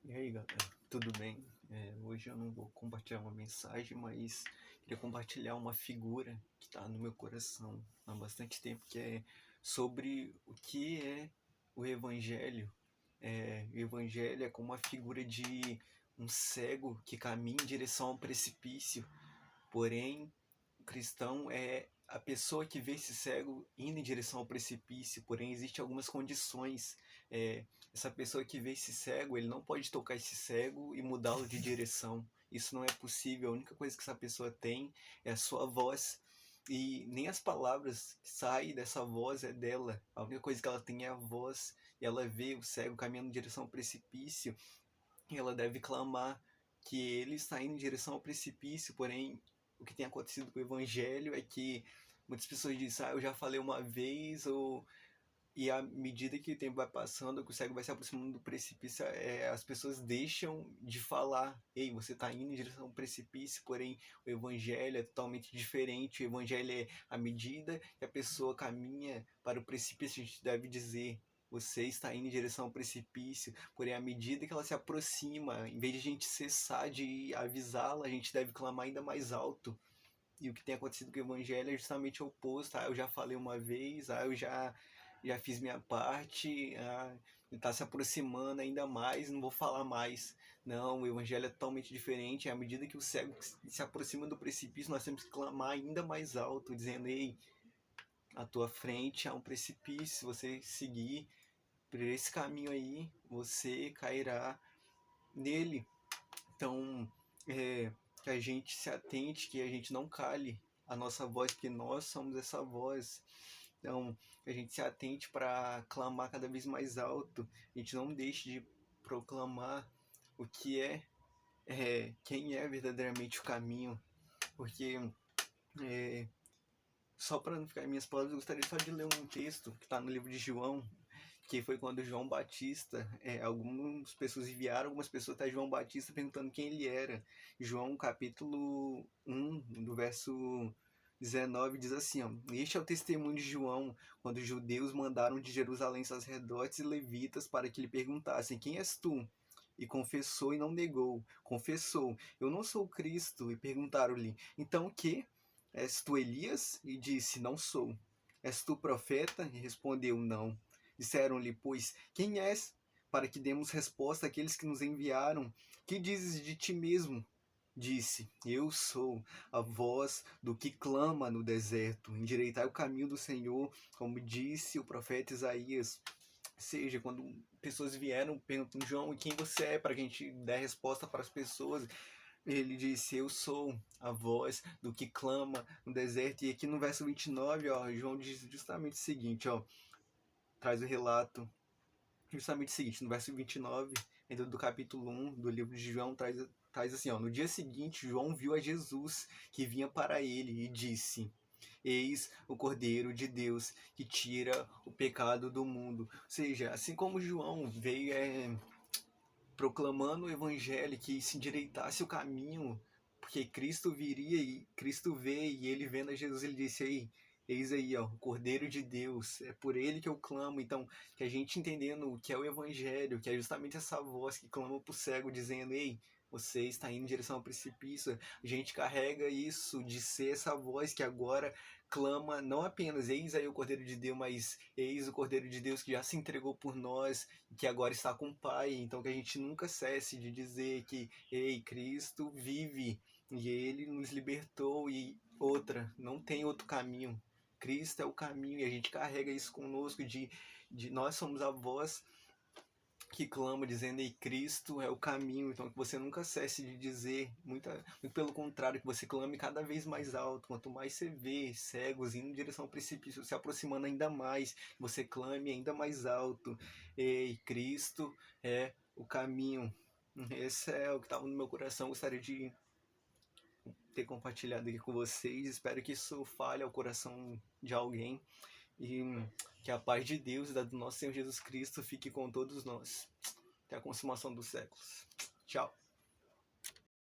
E aí, galera, tudo bem? Hoje eu não vou compartilhar uma mensagem, mas queria compartilhar uma figura que está no meu coração há bastante tempo, que é sobre o que é o Evangelho. O Evangelho é como uma figura de um cego que caminha em direção ao precipício, porém o cristão é a pessoa que vê esse cego indo em direção ao precipício, porém existem algumas condições. Essa pessoa que vê esse cego, ele não pode tocar esse cego e mudá-lo de direção. Isso não é possível. A única coisa que essa pessoa tem é a sua voz. E nem as palavras que saem dessa voz é dela. A única coisa que ela tem é a voz. E ela vê o cego caminhando em direção ao precipício. E ela deve clamar que ele está indo em direção ao precipício, porém o que tem acontecido com o evangelho é que muitas pessoas dizem, eu já falei uma vez, e à medida que o tempo vai passando, que o cego vai se aproximando do precipício, as pessoas deixam de falar, ei, você está indo em direção ao precipício, porém o evangelho é totalmente diferente. O evangelho é à medida que a pessoa caminha para o precipício, a gente deve dizer, você está indo em direção ao precipício, porém à medida que ela se aproxima, em vez de a gente cessar de avisá-la, a gente deve clamar ainda mais alto. E o que tem acontecido com o evangelho é justamente o oposto. Eu já falei uma vez, eu já fiz minha parte, está se aproximando ainda mais, não vou falar mais. Não, o evangelho é totalmente diferente. À medida que o cego se aproxima do precipício, nós temos que clamar ainda mais alto, dizendo, ei, à tua frente há um precipício, se você seguir por esse caminho aí, você cairá nele. Então, que a gente se atente, que a gente não cale a nossa voz, porque nós somos essa voz. Então, que a gente se atente para clamar cada vez mais alto. A gente não deixe de proclamar o que quem é verdadeiramente o caminho. Porque, só para não ficar em minhas palavras, eu gostaria só de ler um texto que está no livro de João, que foi quando João Batista, algumas pessoas enviaram algumas pessoas até João Batista perguntando quem ele era. João capítulo 1, do verso 19, diz assim, ó, este é o testemunho de João, quando os judeus mandaram de Jerusalém sacerdotes e levitas para que lhe perguntassem, quem és tu? E confessou e não negou. Confessou, eu não sou o Cristo. E perguntaram-lhe, então o que? És tu Elias? E disse, não sou. És tu profeta? E respondeu, não. Disseram-lhe, pois, quem és? Para que demos resposta àqueles que nos enviaram. Que dizes de ti mesmo? Disse, eu sou a voz do que clama no deserto. Endireitai o caminho do Senhor, como disse o profeta Isaías. Ou seja, quando pessoas vieram perguntando, João, quem você é? Para que a gente dê resposta para as pessoas. Ele disse, eu sou a voz do que clama no deserto. E aqui no verso 29, ó, João diz justamente o seguinte, ó, traz o relato justamente o seguinte, no verso 29, ainda do capítulo 1 do livro de João, traz assim, ó, no dia seguinte, João viu a Jesus que vinha para ele e disse, eis o Cordeiro de Deus que tira o pecado do mundo. Ou seja, assim como João veio proclamando o evangelho, que se endireitasse o caminho, porque Cristo viria e Cristo veio, e ele vendo a Jesus, ele disse, aí, eis aí, ó, o Cordeiro de Deus, é por ele que eu clamo. Então, que a gente entendendo o que é o evangelho, que é justamente essa voz que clama pro cego, dizendo, ei, você está indo em direção ao precipício, a gente carrega isso de ser essa voz que agora clama não apenas eis aí o Cordeiro de Deus, mas eis o Cordeiro de Deus que já se entregou por nós, que agora está com o Pai. Então que a gente nunca cesse de dizer que, ei, Cristo vive e Ele nos libertou, e outra, não tem outro caminho. Cristo é o caminho, e a gente carrega isso conosco, de nós somos a voz que clama, dizendo, ei, Cristo é o caminho. Então que você nunca cesse de dizer, muito pelo contrário, que você clame cada vez mais alto. Quanto mais você vê cegos indo em direção ao precipício, se aproximando ainda mais, você clame ainda mais alto, ei, Cristo é o caminho. Esse é o que estava no meu coração, gostaria de ter compartilhado aqui com vocês. Espero que isso fale ao coração de alguém, e que a paz de Deus e da do nosso Senhor Jesus Cristo fique com todos nós até a consumação dos séculos. Tchau.